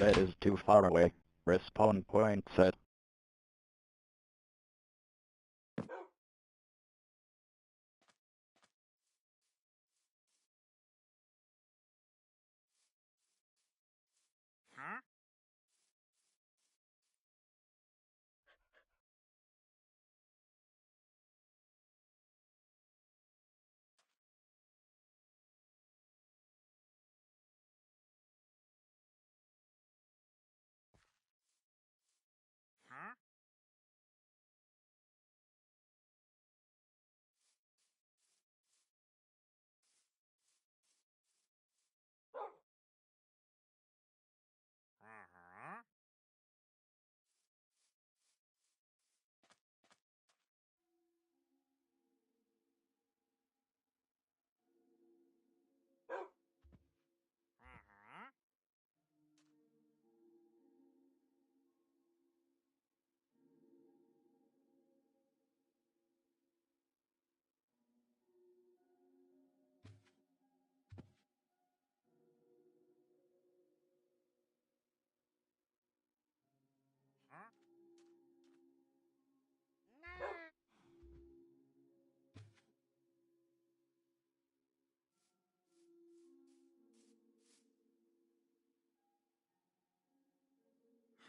That is too far away. Respawn point set. Huh? Huh? Uh-huh.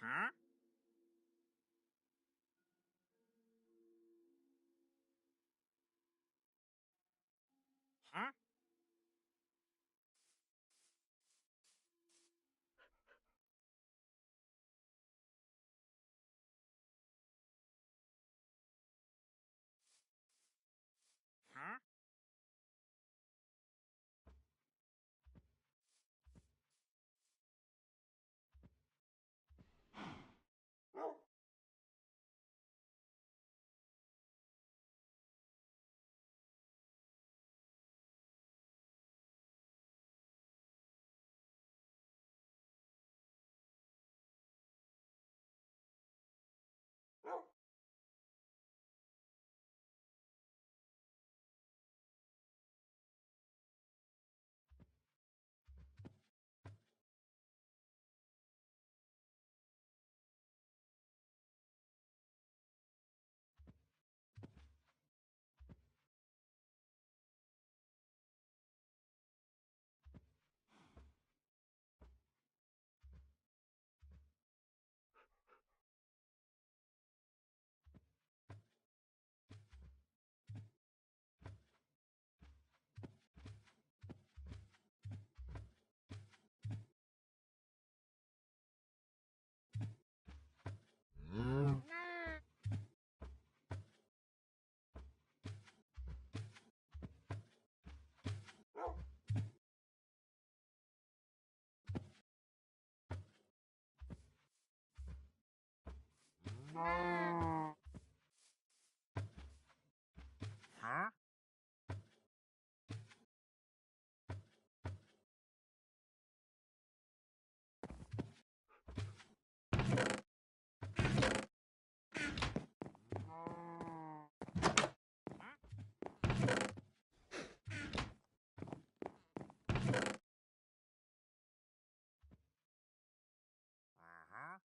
Uh-huh. Huh? No. Huh? Huh? Huh? No. Huh? Uh-huh.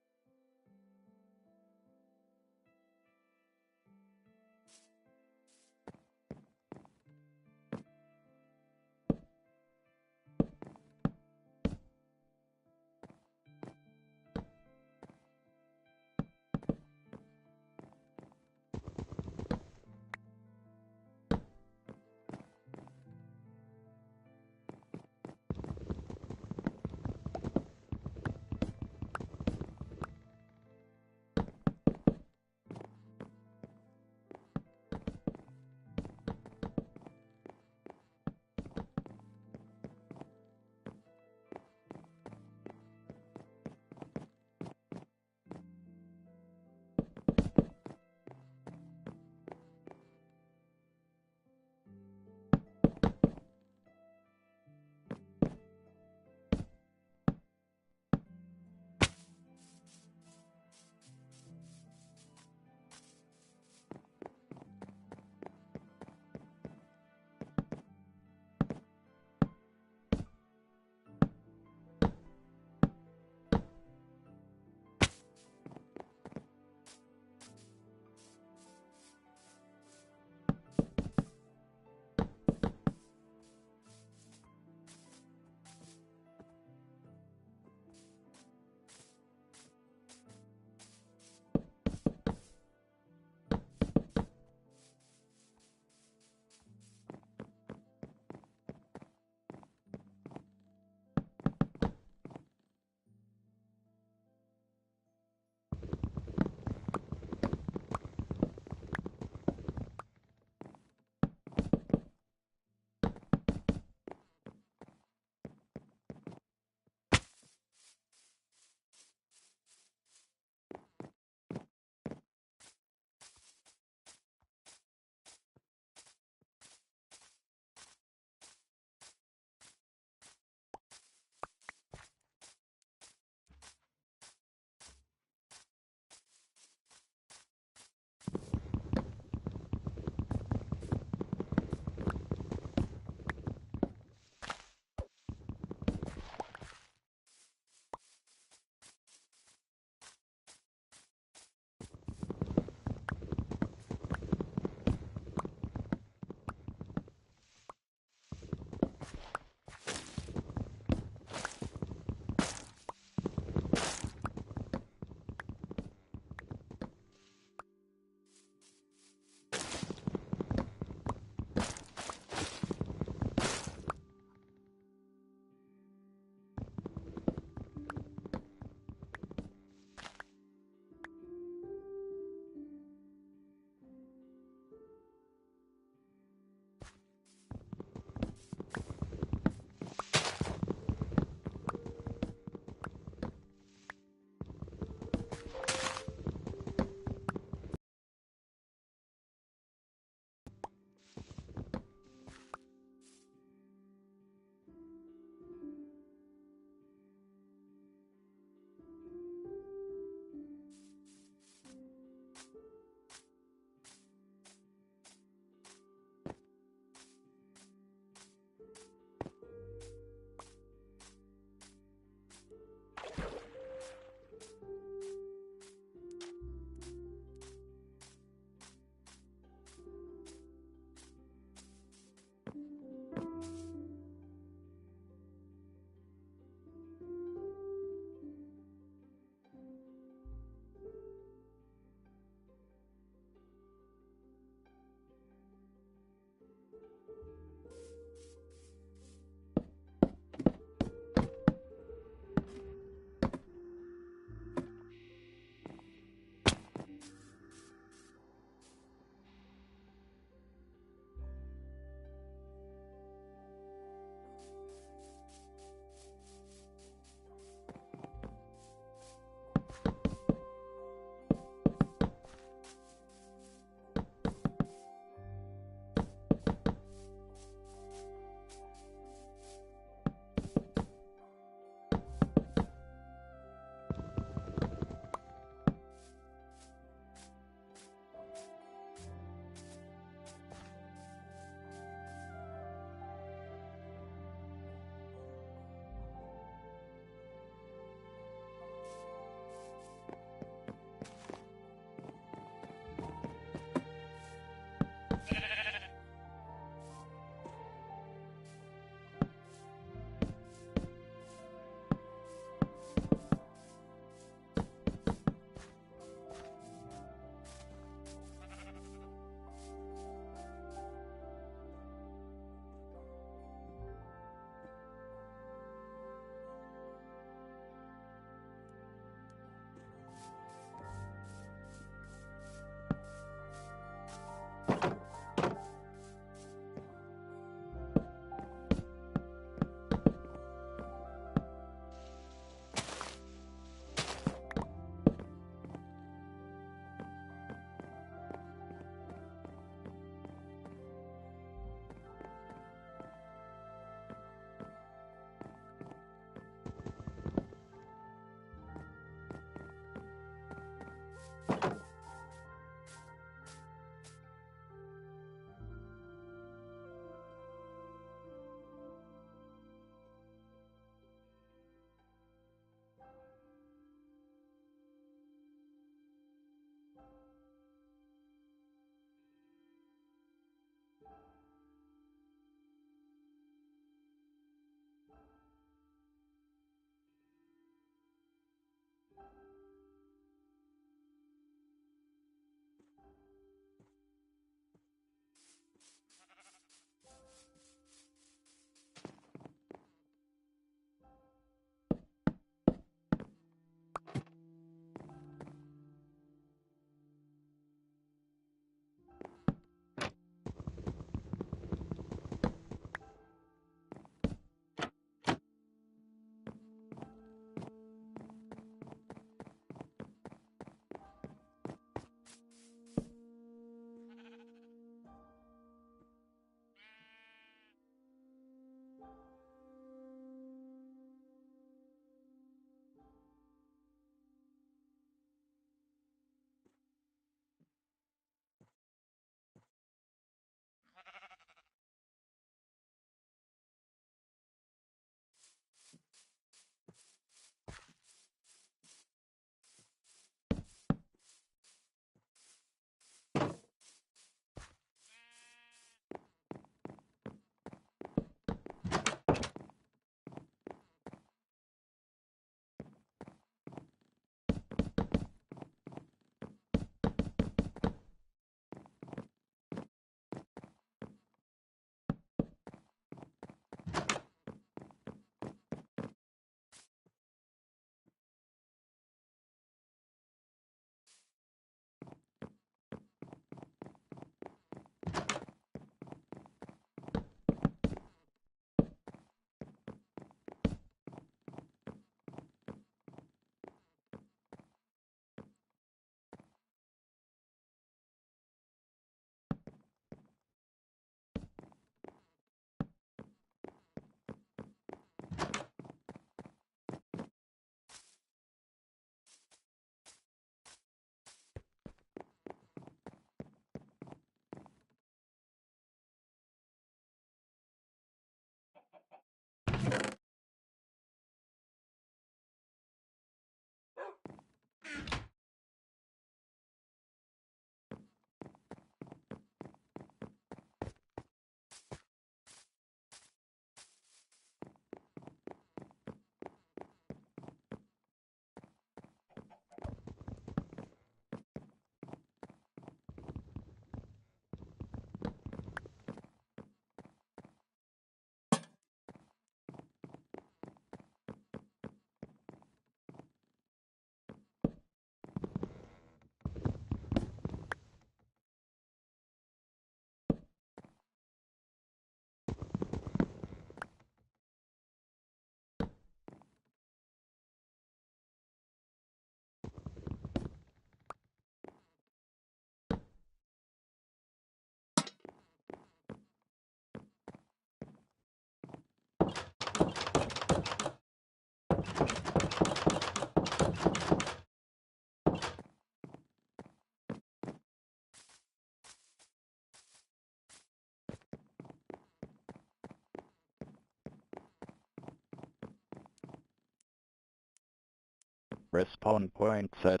Respawn point set.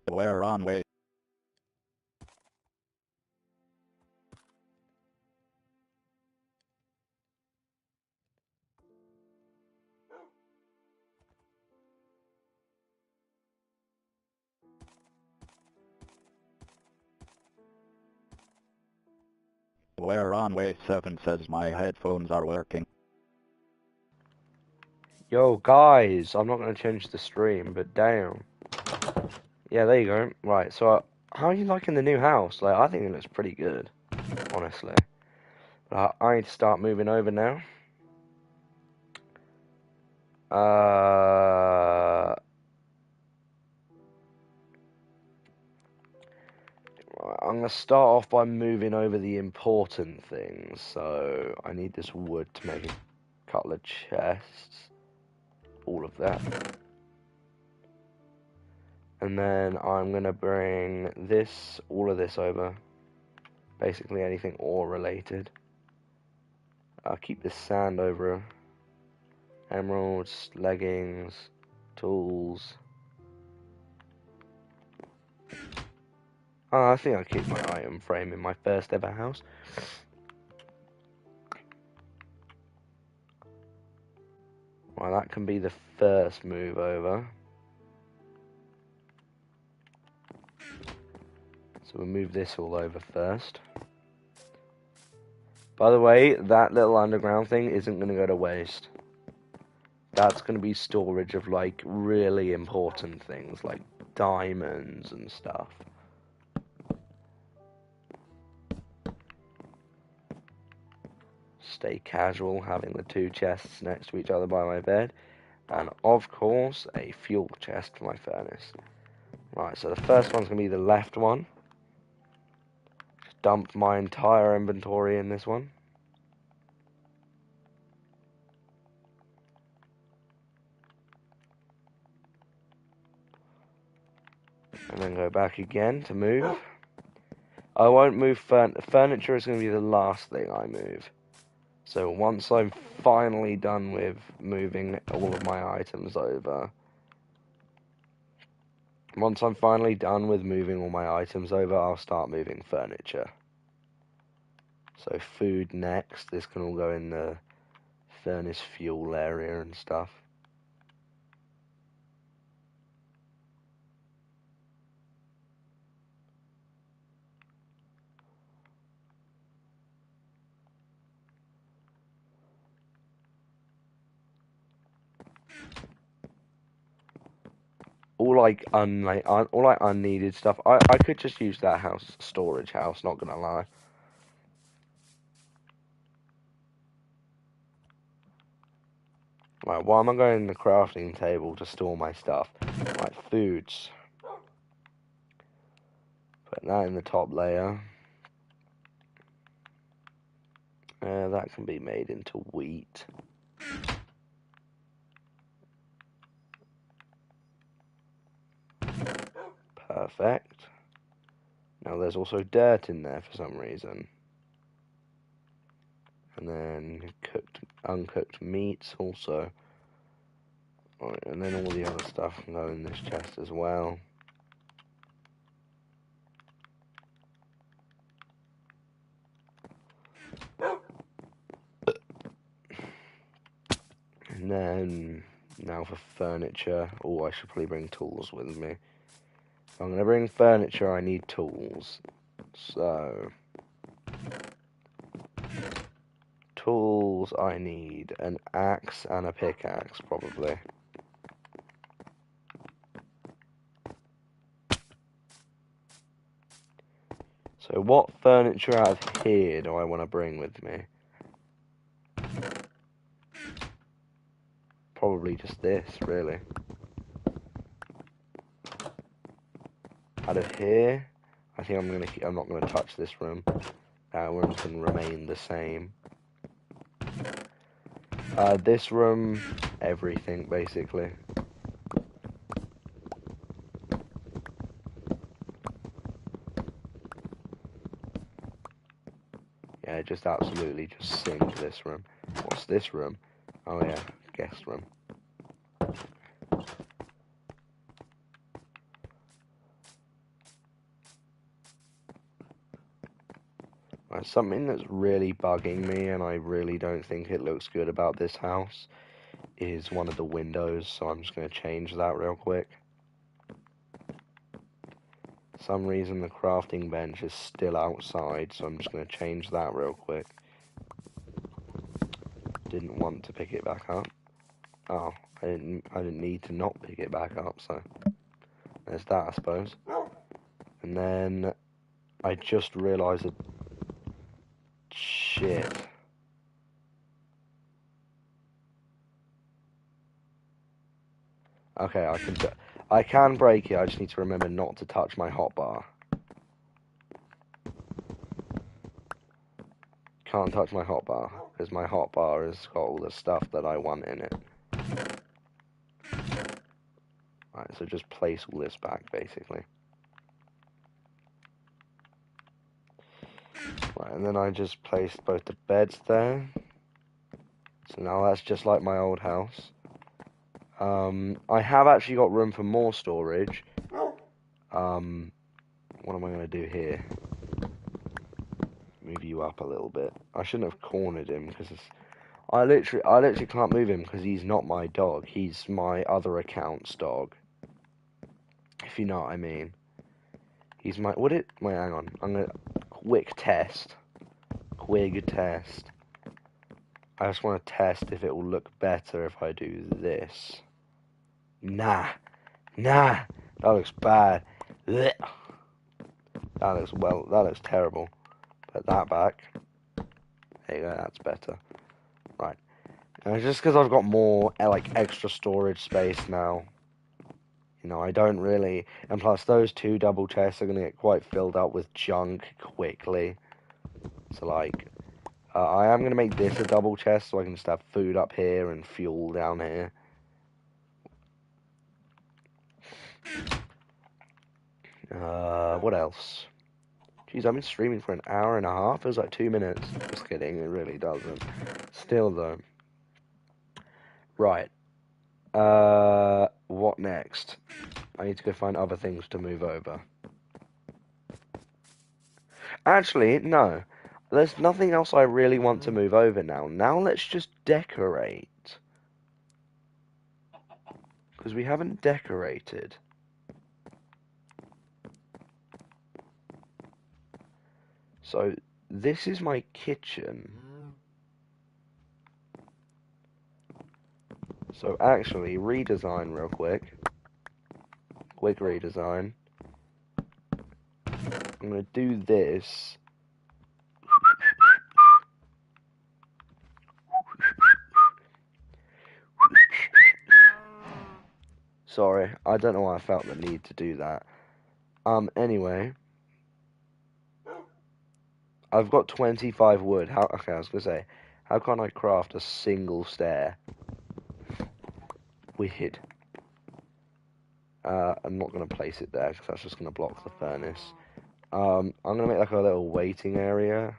We're on way. We're on way 7 says my headphones are working. Yo, guys, I'm not going to change the stream, but damn. Yeah, there you go. Right, so how are you liking the new house? Like, I think it looks pretty good, honestly. But I need to start moving over now. I'm going to start off by moving over the important things. So, I need this wood to make a couple of chests. All of that. And then I'm going to bring this, all of this over. Basically anything ore related. I'll keep this sand over. Emeralds, leggings, tools. Oh, I think I'll keep my item frame in my first ever house. Well, that can be the first move over. So we'll move this all over first. By the way, that little underground thing isn't going to go to waste. That's going to be storage of, like, really important things, like diamonds and stuff. Stay casual, having the two chests next to each other by my bed. And, of course, a fuel chest for my furnace. Right, so the first one's going to be the left one. Just dump my entire inventory in this one. And then go back again to move. I won't move furniture is going to be the last thing I move. So once I'm finally done with moving all of my items over. Once I'm finally done with moving all my items over, I'll start moving furniture. So food next. This can all go in the furnace fuel area and stuff. All unneeded stuff. I could just use that house storage house, not gonna lie. Right, why am I going to the crafting table to store my stuff? Right, foods. Put that in the top layer. That can be made into wheat. Perfect. Now there's also dirt in there for some reason. And then uncooked meats also. Right, and then all the other stuff can go in this chest as well. And then, now for furniture. Oh, I should probably bring tools with me. If I'm going to bring furniture, I need tools. So, tools, I need an axe and a pickaxe, probably. So what furniture out of here do I want to bring with me? Probably just this, really. Out of here, I think I'm not gonna touch this room. That room can remain the same. This room, everything basically. Yeah, just absolutely just sink this room. What's this room? Oh yeah, guest room. Something that's really bugging me, and I really don't think it looks good about this house, is one of the windows, so I'm just going to change that real quick. For some reason the crafting bench is still outside, so I'm just going to change that real quick. Didn't want to pick it back up. Oh, I didn't need to not pick it back up, so there's that, I suppose. And then I just realised that shit. Okay, I can break it. I just need to remember not to touch my hotbar. Can't touch my hotbar because my hotbar has got all the stuff that I want in it. Right, so just place all this back, basically. Right, and then I just placed both the beds there. So now that's just like my old house. I have actually got room for more storage. What am I going to do here? Move you up a little bit. I shouldn't have cornered him because I literally can't move him because he's not my dog. He's my other account's dog. If you know what I mean. He's my wait, hang on. I'm gonna quick test. I just want to test if it will look better if I do this. Nah, that looks bad. Blech. That looks terrible. Put that back. There you go, that's better. Right. Just because I've got more, like, extra storage space now. You know, I don't really... And plus, those two double chests are going to get quite filled up with junk quickly. So, like... I am going to make this a double chest so I can just have food up here and fuel down here. What else? Jeez, I've been streaming for an hour and a half. It was like 2 minutes. Just kidding, it really doesn't. Still, though. Right. What next? I need to go find other things to move over. Actually, no. There's nothing else I really want to move over now. Now let's just decorate. Because we haven't decorated. So, this is my kitchen. So, actually, redesign real quick. Quick redesign. I'm going to do this. Sorry, I don't know why I felt the need to do that. Anyway. I've got 25 wood. Okay, I was going to say, how can I craft a single stair? Weird. I'm not going to place it there, because that's just going to block the furnace. I'm going to make like a little waiting area.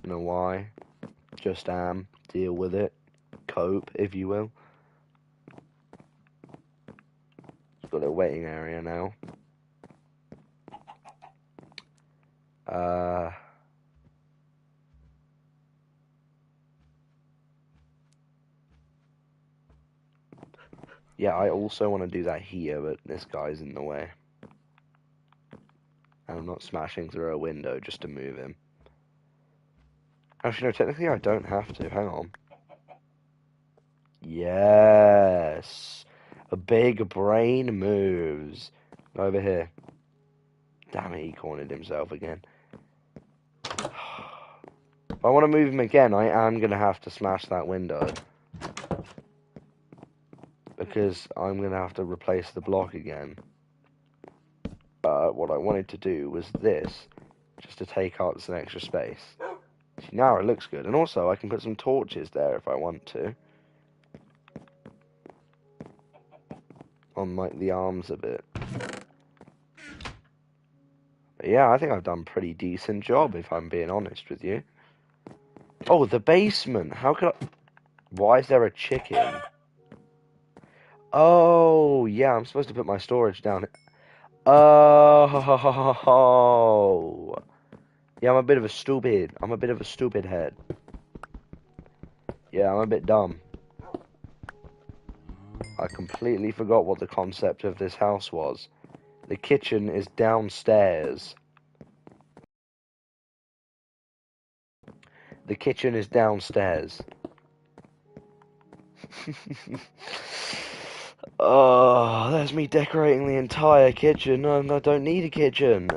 You know why? Just deal with it. Cope, if you will. Got a little waiting area now. Yeah, I also want to do that here, but this guy's in the way. And I'm not smashing through a window just to move him. Actually, no, technically I don't have to. Hang on. Yes! A big brain moves. Over here. Damn it, he cornered himself again. If I want to move him again, I am going to have to smash that window. Because I'm going to have to replace the block again. But what I wanted to do was this. Just to take out some extra space. See, now it looks good. And also, I can put some torches there if I want to. On, like, the arms of it. But yeah, I think I've done a pretty decent job, if I'm being honest with you. Oh, the basement! How could I... Why is there a chicken? Oh, yeah, I'm supposed to put my storage down. Oh! Yeah, I'm a bit of a stupid. I'm a bit of a stupid head. Yeah, I'm a bit dumb. I completely forgot what the concept of this house was. The kitchen is downstairs. The kitchen is downstairs. Oh, there's me decorating the entire kitchen. I don't need a kitchen.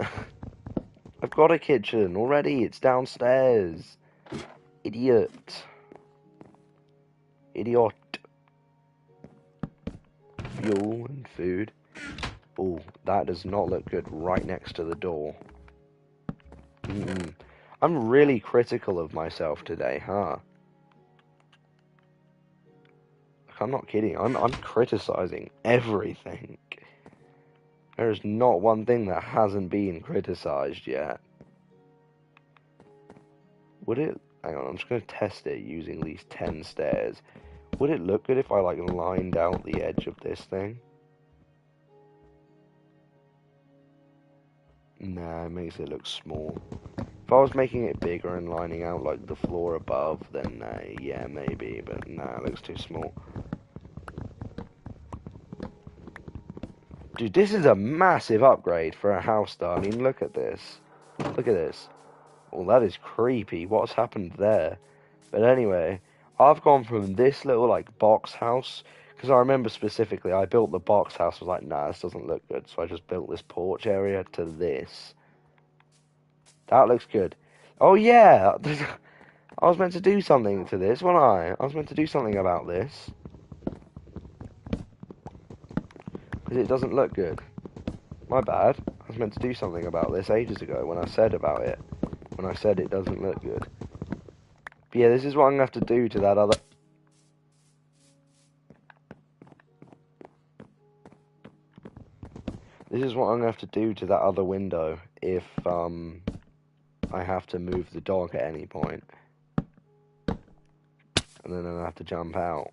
I've got a kitchen already. It's downstairs. Idiot. Idiot. Fuel and food. Oh, that does not look good right next to the door. I'm really critical of myself today, huh? I'm not kidding. I'm criticizing everything. There's not one thing that hasn't been criticized yet. Would it... Hang on, I'm just going to test it using these 10 stairs. Would it look good if I, like, lined out the edge of this thing? Nah, it makes it look small. If I was making it bigger and lining out, like, the floor above, then, yeah, maybe. But, nah, it looks too small. Dude, this is a massive upgrade for a house, though. I mean, look at this. Look at this. Well, that is creepy. What's happened there? But anyway, I've gone from this little, like, box house, because I remember specifically, I built the box house, I was like, nah, this doesn't look good, so I just built this porch area to this. That looks good. Oh, yeah! I was meant to do something to this, wasn't I? I was meant to do something about this. Because it doesn't look good. My bad. I was meant to do something about this ages ago when I said about it. When I said it doesn't look good. But yeah, this is what I'm going to have to do to that other... This is what I'm going to have to do to that other window if, I have to move the dog at any point. And then I have to jump out.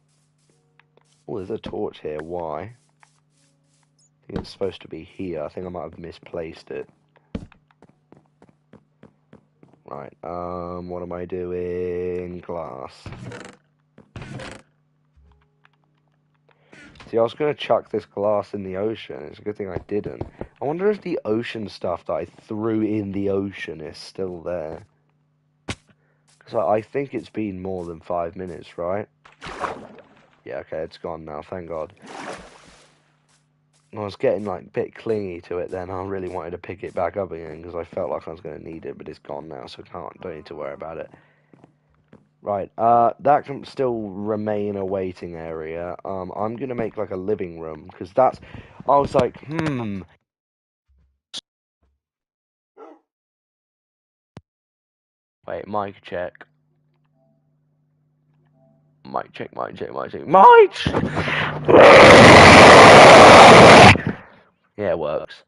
Oh, there's a torch here. Why? I think it's supposed to be here. I think I might have misplaced it. Right, what am I doing? Glass. See, I was going to chuck this glass in the ocean. It's a good thing I didn't. I wonder if the ocean stuff that I threw in the ocean is still there. Because I think it's been more than 5 minutes, right? Yeah, okay, it's gone now, thank God. I was getting, like, a bit clingy to it then. I really wanted to pick it back up again because I felt like I was going to need it, but it's gone now, so don't need to worry about it. Right, that can still remain a waiting area. I'm going to make, like, a living room because that's... I was like, Wait, mic check. Mic check, mic check, mic check. Mic check! Yeah, it works.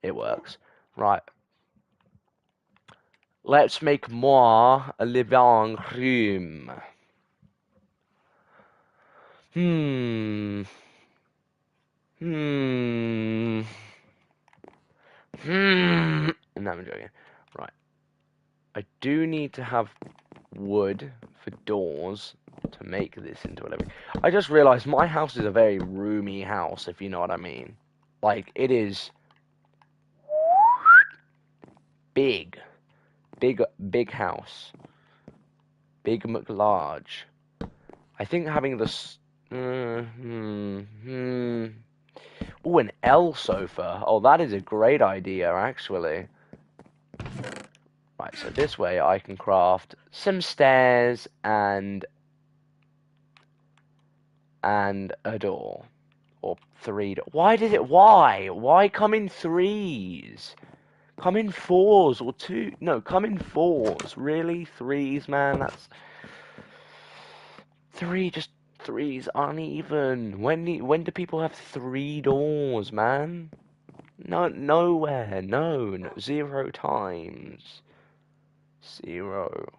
It works. Right. Let's make more a living room. No, I'm joking. Right. I do need to have wood for doors to make this into a living. I just realised my house is a very roomy house, if you know what I mean. Like, it is big. Big house. Big McLarge. I think having this... Oh, an L sofa. Oh, that is a great idea, actually. Right, so this way I can craft some stairs and a door. Or 3 doors. Why? Why come in 3s? Come in 4s or 2. No, come in 4s. Really? 3s, man? That's... 3s aren't even. When do people have 3 doors, man? No, nowhere. No, 0 times. 0.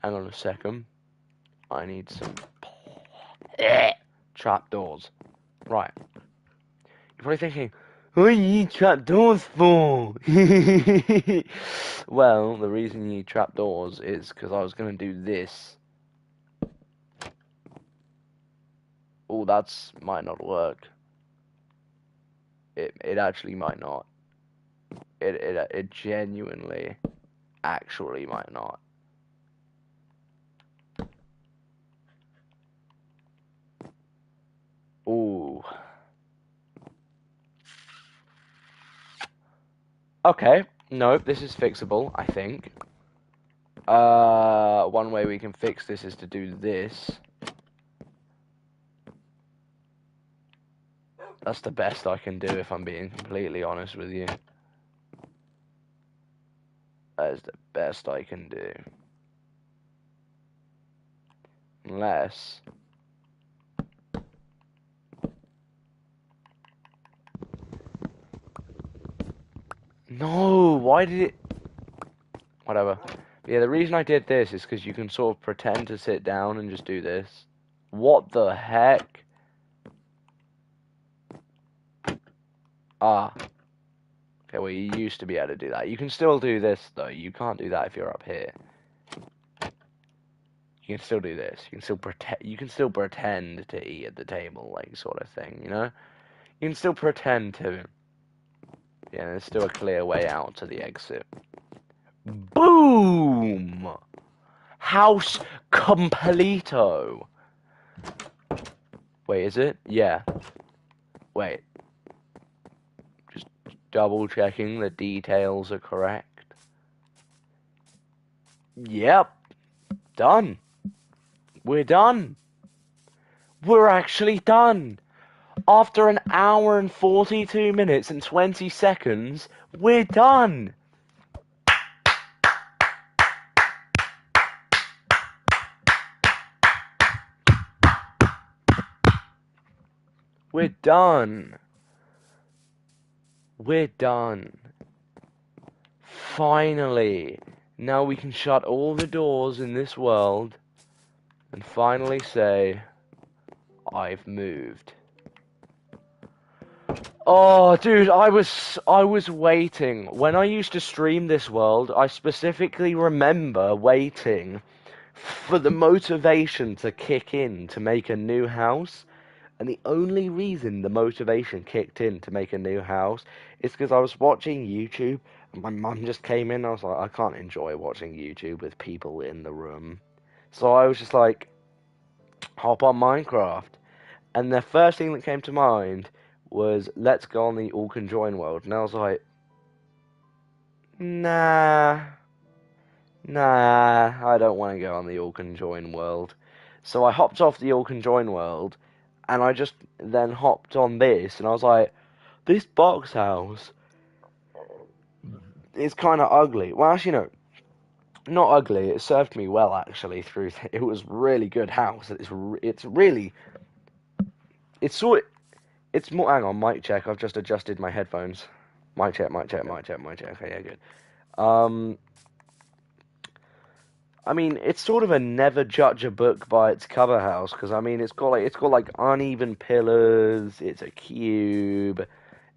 Hang on a second. I need some trapdoors. Right. You're probably thinking, what do you need trapdoors for? Well, the reason you need trapdoors is because I was going to do this. Oh, that's might not work. It actually might not. It genuinely, actually might not. Ooh. Okay. No, this is fixable, I think. One way we can fix this is to do this. That's the best I can do if I'm being completely honest with you. That is the best I can do. Unless... No, why did it... Whatever. Yeah, the reason I did this is because you can sort of pretend to sit down and just do this. What the heck? Ah. Okay, well, you used to be able to do that. You can still do this, though. You can't do that if you're up here. You can still do this. You can still pretend to eat at the table, like, sort of thing, you know? You can still pretend to. Yeah, there's still a clear way out to the exit. Boom! House completo. Wait, is it? Yeah. Wait. Just double checking the details are correct. Yep. Done. We're done. We're actually done. After an hour and 42 minutes and 20 seconds, we're done. We're done. We're done. Finally. Now we can shut all the doors in this world and finally say, I've moved. Oh, dude, I was waiting. When I used to stream this world, I specifically remember waiting for the motivation to kick in to make a new house. And the only reason the motivation kicked in to make a new house is because I was watching YouTube and my mum just came in. I was like, I can't enjoy watching YouTube with people in the room. So I was just like, hop on Minecraft. And the first thing that came to mind was, let's go on the all can join world. And I was like, nah, I don't want to go on the all can join world. So I hopped off the all can join world, and I just then hopped on this, and I was like, this box house is kind of ugly. Well, actually, no, not ugly. It served me well, actually. It was really good house. It's really, it's more. Hang on, mic check. I've just adjusted my headphones. Mic check. Okay, yeah, good. I mean, it's sort of a never judge a book by its cover house, because I mean, it's got like uneven pillars. It's a cube.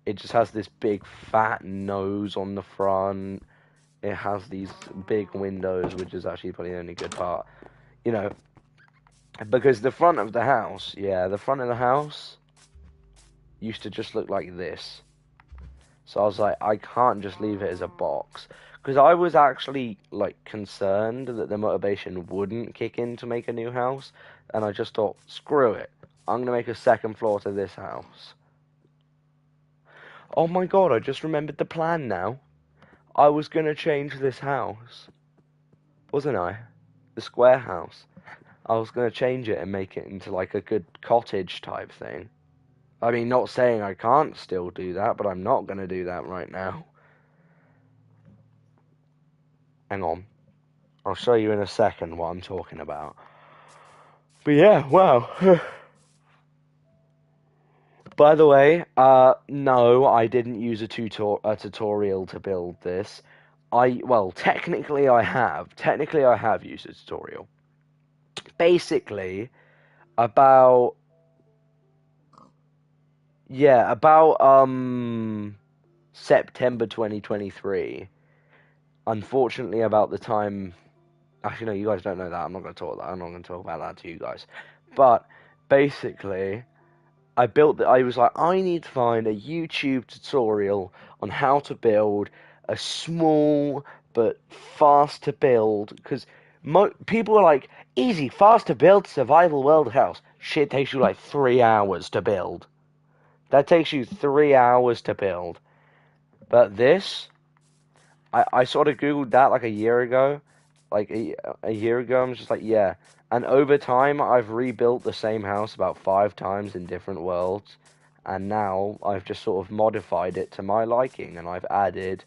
It just has this big fat nose on the front. It has these big windows, which is actually probably the only good part, you know, because the front of the house, used to just look like this. So I was like, I can't just leave it as a box. Because I was actually, like, concerned that the motivation wouldn't kick in to make a new house. And I just thought, screw it. I'm going to make a second floor to this house. Oh my god, I just remembered the plan now. I was going to change this house. Wasn't I? The square house. I was going to change it and make it into, like, a good cottage type thing. I mean, not saying I can't still do that, but I'm not going to do that right now. Hang on. I'll show you in a second what I'm talking about. But yeah, wow. By the way, no, I didn't use a tutorial to build this. Well, technically I have. Technically I have used a tutorial. Basically, about Yeah, about September 2023. Unfortunately, about the time. Actually, no, you guys don't know that. I'm not going to talk that. I'm not going to talk about that to you guys. But basically, I was like, I need to find a YouTube tutorial on how to build a small but fast to build. Because people are like, easy, fast to build survival world house. Shit takes you like 3 hours to build. That takes you 3 hours to build. But this, I sort of Googled that like a year ago. Like a year ago, I'm just like, yeah. And over time, I've rebuilt the same house about 5 times in different worlds. And now I've just sort of modified it to my liking. And I added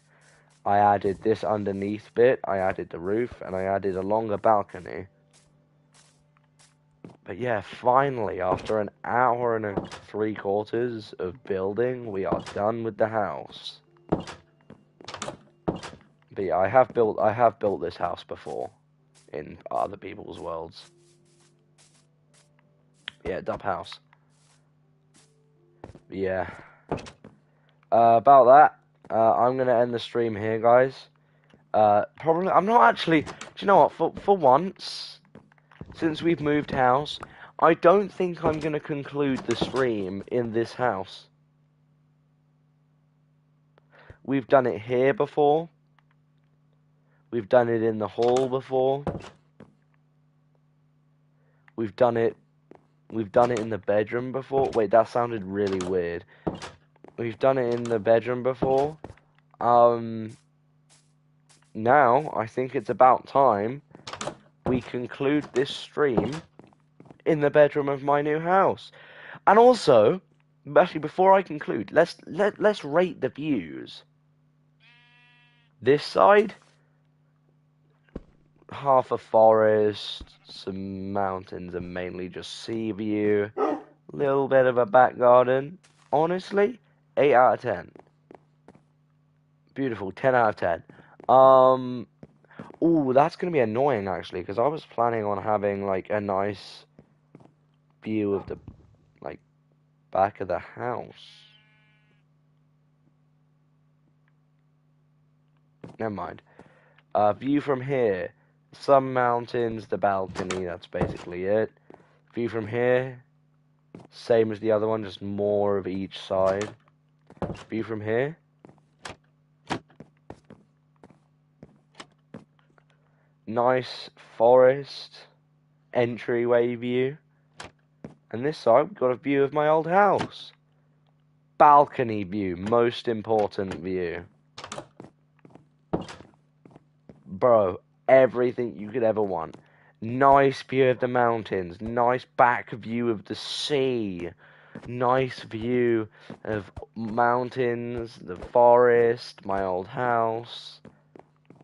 this underneath bit, I added the roof, and I added a longer balcony. But yeah, finally, after an hour and 3/4 of building, we are done with the house. But yeah, I have built this house before in other people's worlds. Yeah, dub house. But yeah. About that, I'm gonna end the stream here, guys. Probably I'm not actually. Do you know what? For once, since we've moved house, I don't think I'm gonna conclude the stream in this house. We've done it here before. We've done it in the hall before. We've done it in the bedroom before. Wait, that sounded really weird. We've done it in the bedroom before. Now, I think it's about time we conclude this stream in the bedroom of my new house. And also, actually, before I conclude, let's rate the views. This side, half a forest, some mountains, and mainly just sea view. Little bit of a back garden. Honestly, 8 out of 10. Beautiful, 10 out of 10. Ooh, that's gonna be annoying actually, because I was planning on having like a nice view of the like back of the house. Never mind. View from here. Some mountains, the balcony, that's basically it. View from here. Same as the other one, just more of each side. View from here. Nice forest entryway view. And this side, we've got a view of my old house. Balcony view, most important view. Bro, everything you could ever want. Nice view of the mountains, nice back view of the sea, nice view of mountains, the forest, my old house.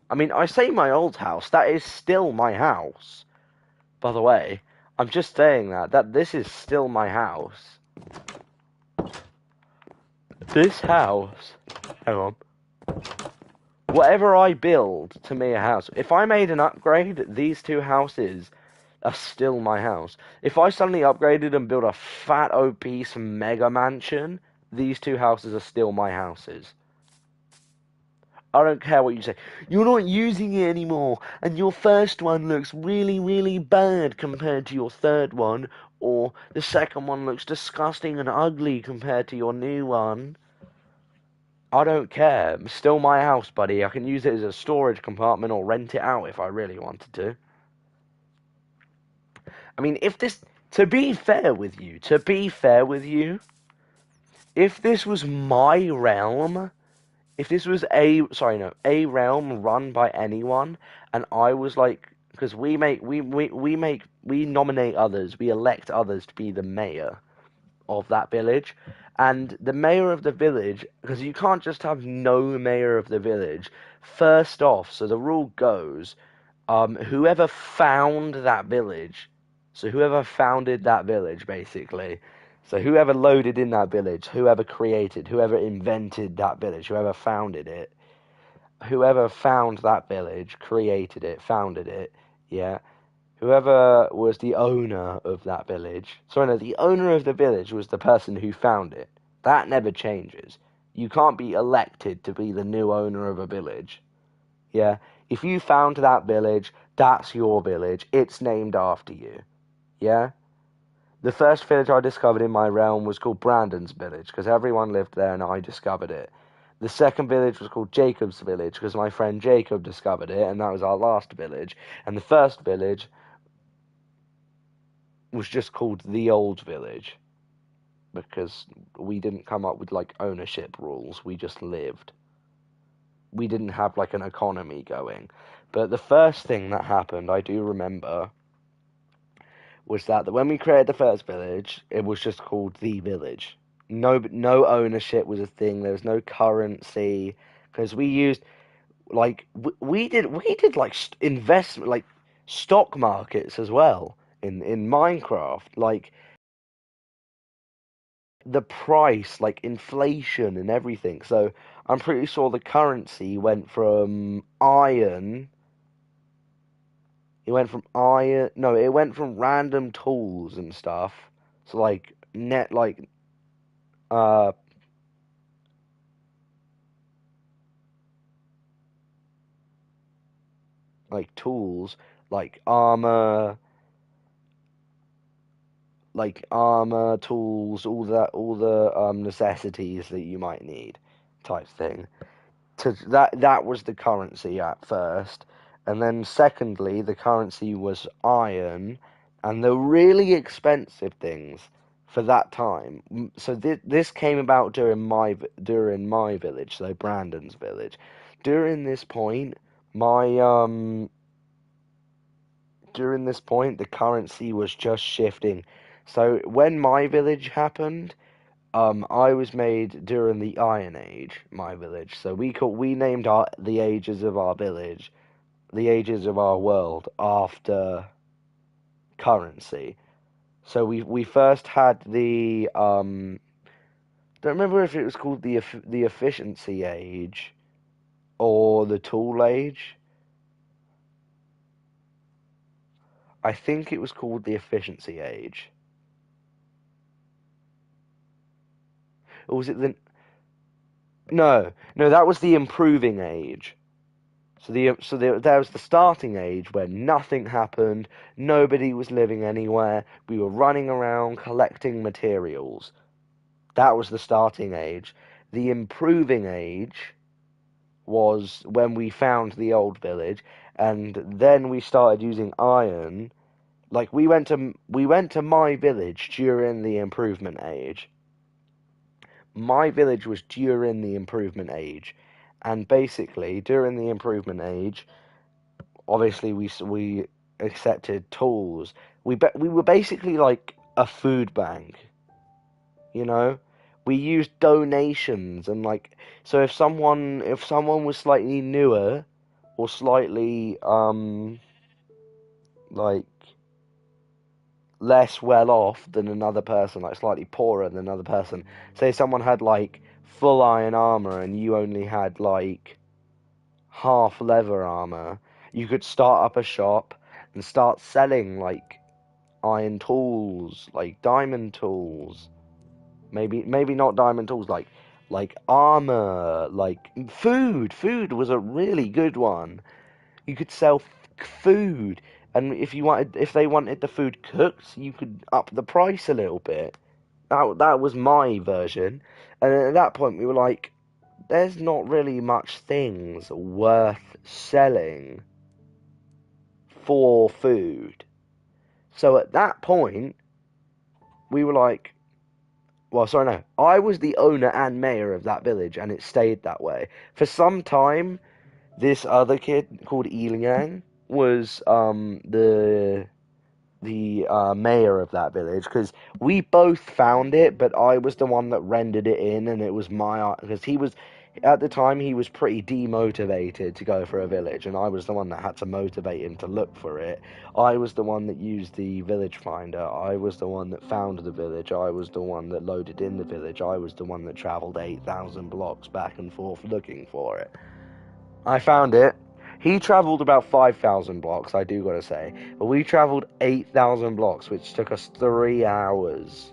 I mean, I say my old house, that is still my house. By the way, I'm just saying that this is still my house. This house, hang on. Whatever I build to me a house, if I made an upgrade, these two houses are still my house. If I suddenly upgraded and built a fat obese mega mansion, these two houses are still my houses. I don't care what you say. You're not using it anymore, and your first one looks really, really bad compared to your third one, or the second one looks disgusting and ugly compared to your new one. I don't care. It's still my house, buddy. I can use it as a storage compartment or rent it out if I really wanted to. I mean, to be fair with you, if this was my realm, if this was a realm run by anyone, and I was like, because we nominate others, we elect others to be the mayor of that village. And the mayor of the village, because you can't just have no mayor of the village. First off, so the rule goes, whoever found that village, so whoever founded that village, basically, so whoever loaded in that village, whoever created, whoever invented that village, whoever founded it, whoever found that village, created it, founded it, yeah, whoever was the owner of that village, sorry, no, the owner of the village was the person who found it, That never changes. You can't be elected to be the new owner of a village. Yeah? If you found that village, that's your village. It's named after you. Yeah? The first village I discovered in my realm was called Brandon's Village, because everyone lived there and I discovered it. The second village was called Jacob's Village, because my friend Jacob discovered it, and that was our last village. And the first village was just called The Old Village, because we didn't come up with, like, ownership rules. We just lived. We didn't have, like, an economy going. But the first thing that happened, I do remember, was that when we created the first village, it was just called The Village. No ownership was a thing. There was no currency, because we used, like, we did like investment, like stock markets as well in Minecraft, like the price, like inflation and everything. So I'm pretty sure the currency went from iron. It went from iron. No, it went from random tools and stuff. So uh like tools, like armor, tools, all the necessities that you might need, type thing. That was the currency at first, and then secondly, the currency was iron, and the really expensive things for that time. So this came about during my village, so Brandon's village. During this point, my during this point, the currency was just shifting. So when my village happened, I was made during the Iron Age, my village. So we named the ages of our village, the ages of our world after currency. So we first had the don't remember if it was called the efficiency age or the tool age. I think it was called the efficiency age. Or was it the No, that was the improving age. There was the starting age where nothing happened, nobody was living anywhere, we were running around collecting materials. That was the starting age. The improving age was when we found the old village, and then we started using iron. Like we went to my village during the improvement age. My village was during the improvement age, and basically during the improvement age, obviously we accepted tools. We were basically like a food bank, you know. We used donations, and like, so if someone was slightly newer or slightly like less well off than another person, like slightly poorer than another person. Say someone had like full iron armor and you only had like half leather armor, you could start up a shop and start selling like iron tools, like diamond tools. Maybe not diamond tools, like armor, like food. Food was a really good one. You could sell food, and if they wanted the food cooked, you could up the price a little bit. That was my version, and at that point we were like, there's not really much things worth selling for food. So at that point, we were like, well, sorry, no, I was the owner and mayor of that village, and it stayed that way for some time. This other kid called Eliang was the mayor of that village, because we both found it, but I was the one that rendered it in, and it was my, because he was at the time he was pretty demotivated to go for a village, and I was the one that had to motivate him to look for it. I was the one that used the village finder. I was the one that found the village. I was the one that loaded in the village. I was the one that traveled 8,000 blocks back and forth looking for it. I found it. He traveled about 5,000 blocks, I do gotta say. But we traveled 8,000 blocks, which took us 3 hours.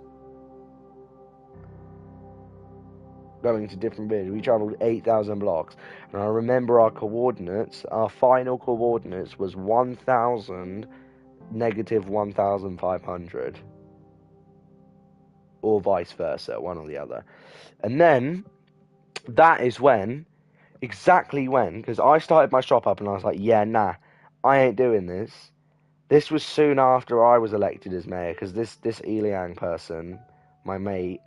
going to different villages. We travelled 8,000 blocks. And I remember our coordinates, our final coordinates was 1,000, negative 1,500. Or vice versa, one or the other. And then, that is when, exactly when, because I started my shop up and I was like, yeah, nah, I ain't doing this. This was soon after I was elected as mayor, because this Eliang person, my mate,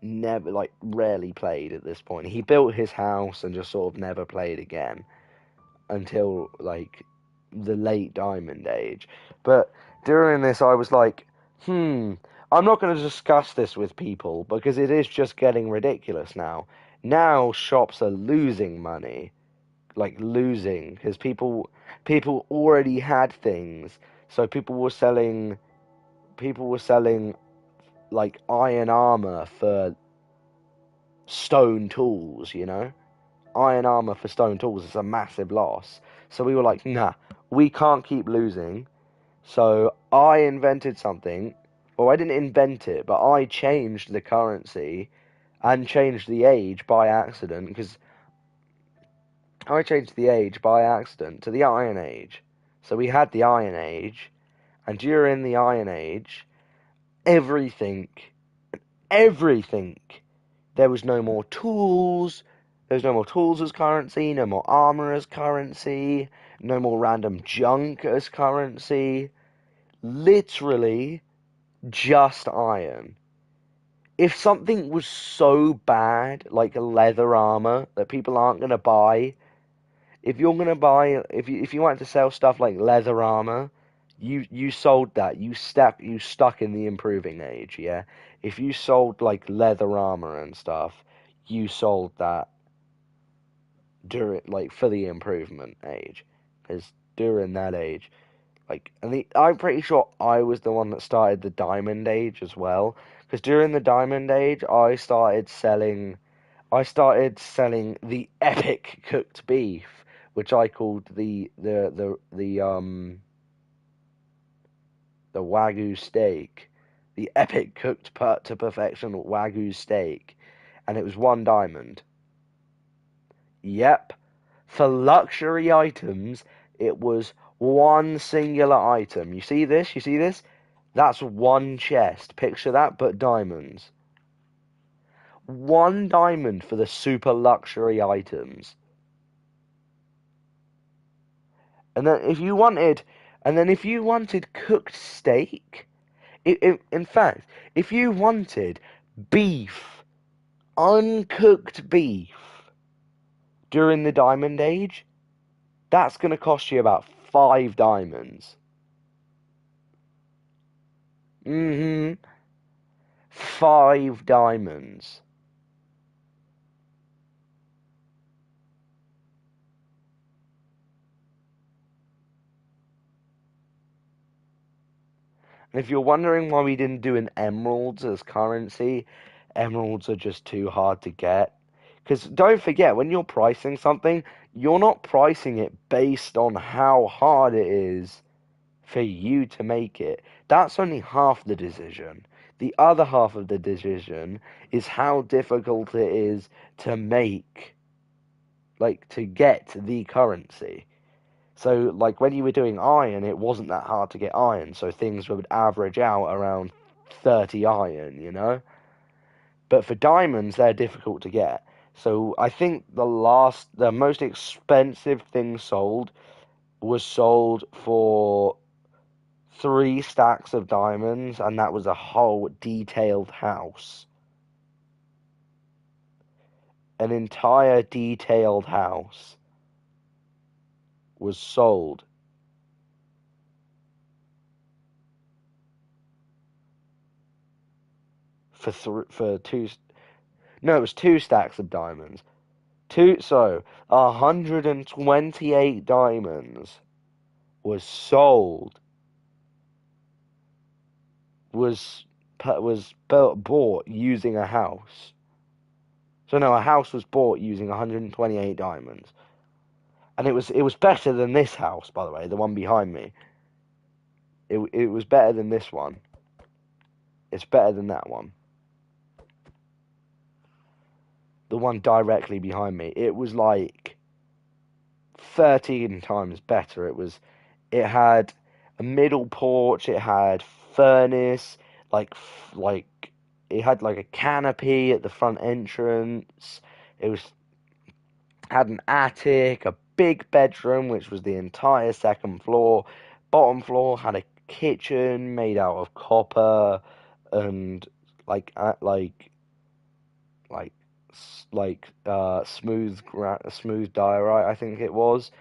never, like, rarely played at this point. He built his house and just sort of never played again until, like, the late Diamond Age. But during this, I was like, I'm not going to discuss this with people because it is just getting ridiculous now. Now shops are losing money, like losing, because people already had things. So people were selling like iron armor for stone tools, you know? Iron armor for stone tools is a massive loss. So we were like, nah, we can't keep losing. So I invented something. Well, I didn't invent it, but I changed the currency and changed the age by accident, because I changed the age by accident to the Iron Age. So we had the Iron Age, and during the Iron Age, everything, there was no more tools. There's no more tools as currency, no more armor as currency, no more random junk as currency. Literally just iron. If something was so bad, like leather armor, that people aren't going to buy, if you wanted to sell stuff like leather armor, you sold that. You stuck in the improving age, yeah? If you sold like leather armor and stuff, you sold that during, like, for the improvement age, because during that age, like, I'm pretty sure I was the one that started the Diamond Age as well, because during the Diamond Age, I started selling the epic cooked beef, which I called the Wagyu steak, the epic cooked to perfection Wagyu steak, and it was 1 diamond. Yep. For luxury items, it was one singular item. You see this? You see this? That's one chest. Picture that, but diamonds. 1 diamond for the super luxury items. And then if you wanted cooked steak, in fact, if you wanted beef, uncooked beef during the Diamond Age, that's going to cost you about 5 diamonds. 5 diamonds. And if you're wondering why we didn't do an emeralds as currency, emeralds are just too hard to get. Because don't forget, when you're pricing something, you're not pricing it based on how hard it is for you to make it. That's only half the decision. The other half of the decision is how difficult it is to make, like, to get the currency. So, like, when you were doing iron, it wasn't that hard to get iron, so things would average out around 30 iron, you know? But for diamonds, they're difficult to get. So, I think the most expensive thing sold was sold for 3 stacks of diamonds, and that was a whole detailed house. An entire detailed house was sold for two. No, it was 2 stacks of diamonds. 128 diamonds was sold. Bought using a house. So no, a house was bought using 128 diamonds, and it was better than this house, by the way, the one behind me. It was better than this one. It's better than that one. The one directly behind me, it was like 13 times better. It had a middle porch, it had furnace, like it had like a canopy at the front entrance. It had an attic, a big bedroom, which was the entire second floor. Bottom floor had a kitchen made out of copper and like like smooth diorite, I think it was.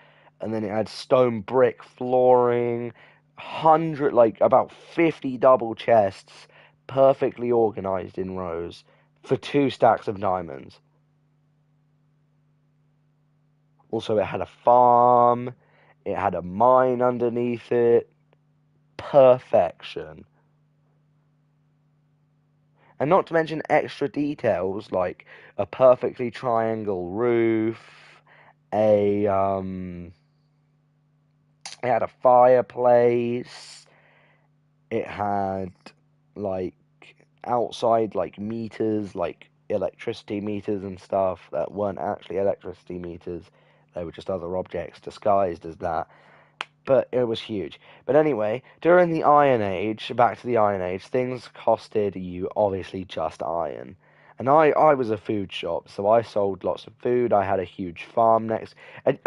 And then it had stone brick flooring, about 50 double chests, perfectly organized in rows for 2 stacks of diamonds. Also, it had a farm, it had a mine underneath it. Perfection. And not to mention extra details like a perfectly triangle roof, a it had a fireplace, it had like outside like meters, like electricity meters and stuff that weren't actually electricity meters. They were just other objects disguised as that. But it was huge. But anyway, during the Iron Age, back to the Iron Age, things costed you obviously just iron. And I was a food shop, so I sold lots of food. I had a huge farm next. And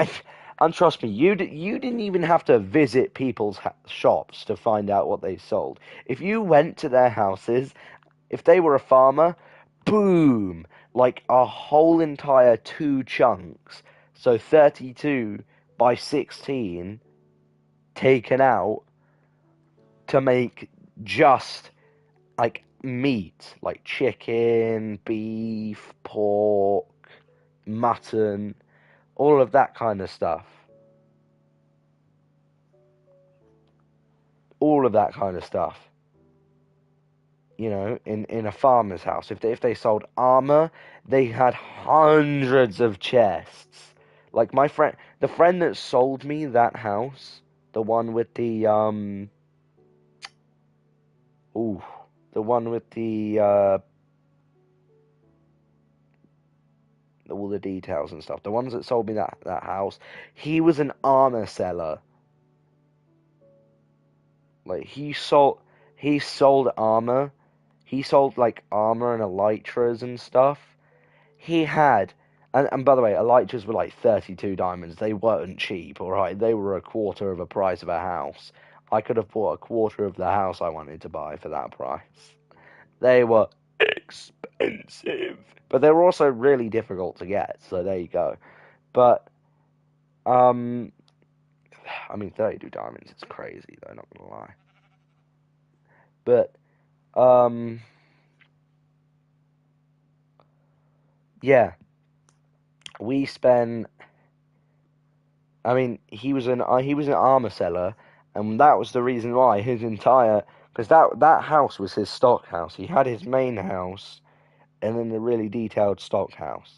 trust me, you didn't even have to visit people's shops to find out what they sold. If you went to their houses, if they were a farmer, boom! Like a whole entire 2 chunks. So 32 by 16 taken out to make just like meat, like chicken, beef, pork, mutton, all of that kind of stuff. All of that kind of stuff. You know, in a farmer's house. If they sold armor, they had hundreds of chests. Like the friend that sold me that house, the one with the the one with the all the details and stuff. The ones that sold me that house, he was an armor seller. Like he sold armor. He sold like armor and elytras and stuff. He had and by the way, elytras were like 32 diamonds. They weren't cheap, alright? They were a quarter of the price of a house. I could have bought a quarter of the house I wanted to buy for that price. They were expensive. But they were also really difficult to get, so there you go. But, I mean, 32 diamonds, it's crazy, though, not gonna lie. But, yeah. We spent, I mean, he was an armor seller, and that was the reason why because that house was his stock house. He had his main house, and then the really detailed stock house,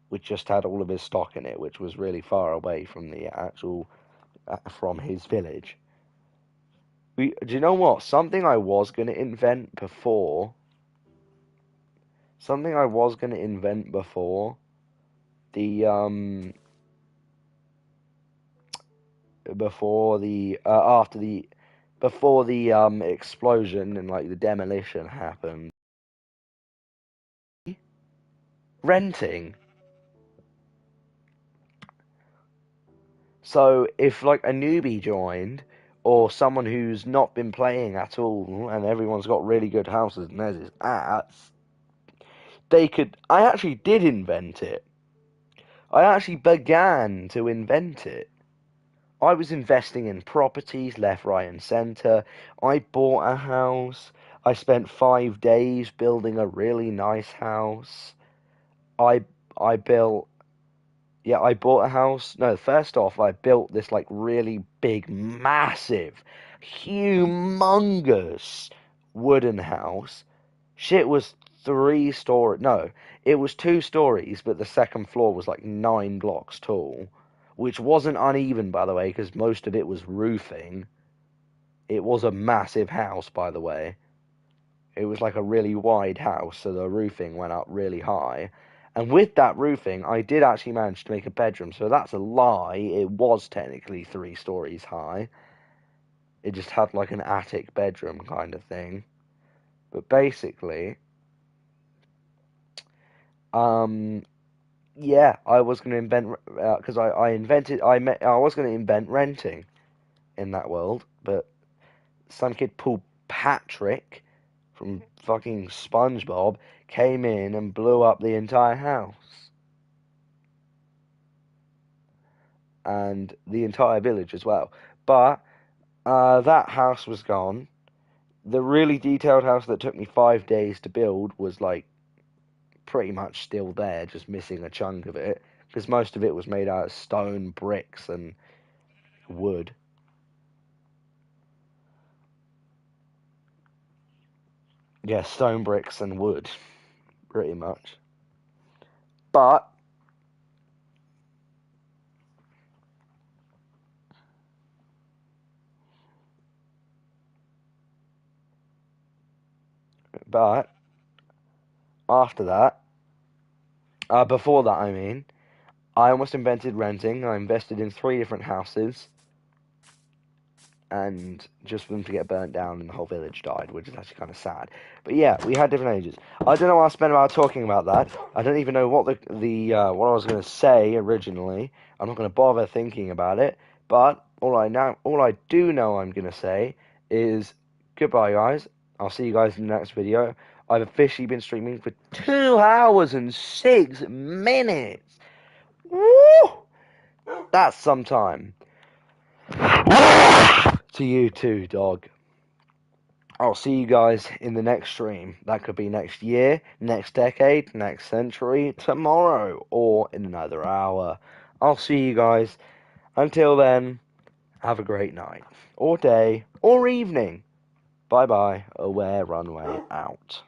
which just had all of his stock in it, which was really far away from the actual from his village. Do you know what? Something I was gonna invent before. Something I was gonna invent before the before the explosion and like the demolition happened. Renting. So if like a newbie joined or someone who's not been playing at all and everyone's got really good houses and theirs is ass, I actually did invent it. I actually began to invent it. I was investing in properties left, right, and centre. I bought a house. I spent 5 days building a really nice house. I built. Yeah, I bought a house. No, first off, I built this like really big, massive, humongous wooden house. Shit was 3 story. No, it was 2 stories, but the second floor was like 9 blocks tall, which wasn't uneven, by the way, because most of it was roofing. It was a massive house, by the way. It was like a really wide house, so the roofing went up really high. And with that roofing, I did actually manage to make a bedroom. So that's a lie. It was technically 3 stories high. It just had like an attic bedroom kind of thing. But basically, yeah, I was going to invent because I was going to invent renting in that world, but some kid called Patrick from fucking SpongeBob came in and blew up the entire house and the entire village as well. But that house was gone. The really detailed house that took me 5 days to build was like pretty much still there, just missing a chunk of it because most of it was made out of stone, bricks, and wood. Yeah, stone, bricks, and wood, pretty much. But after that, before that, I mean, I almost invented renting. I invested in 3 different houses, and just for them to get burnt down and the whole village died, which is actually kind of sad. But yeah, we had different ages. I don't know why I spent about talking about that. I don't even know what what I was going to say originally. I'm not going to bother thinking about it. But all I do know I'm going to say is goodbye, guys. I'll see you guys in the next video. I've officially been streaming for 2 hours and 6 minutes. Woo! That's some time. To you too, dog. I'll see you guys in the next stream. That could be next year, next decade, next century, tomorrow, or in another hour. I'll see you guys. Until then, have a great night, or day, or evening. Bye bye. Aware runway out.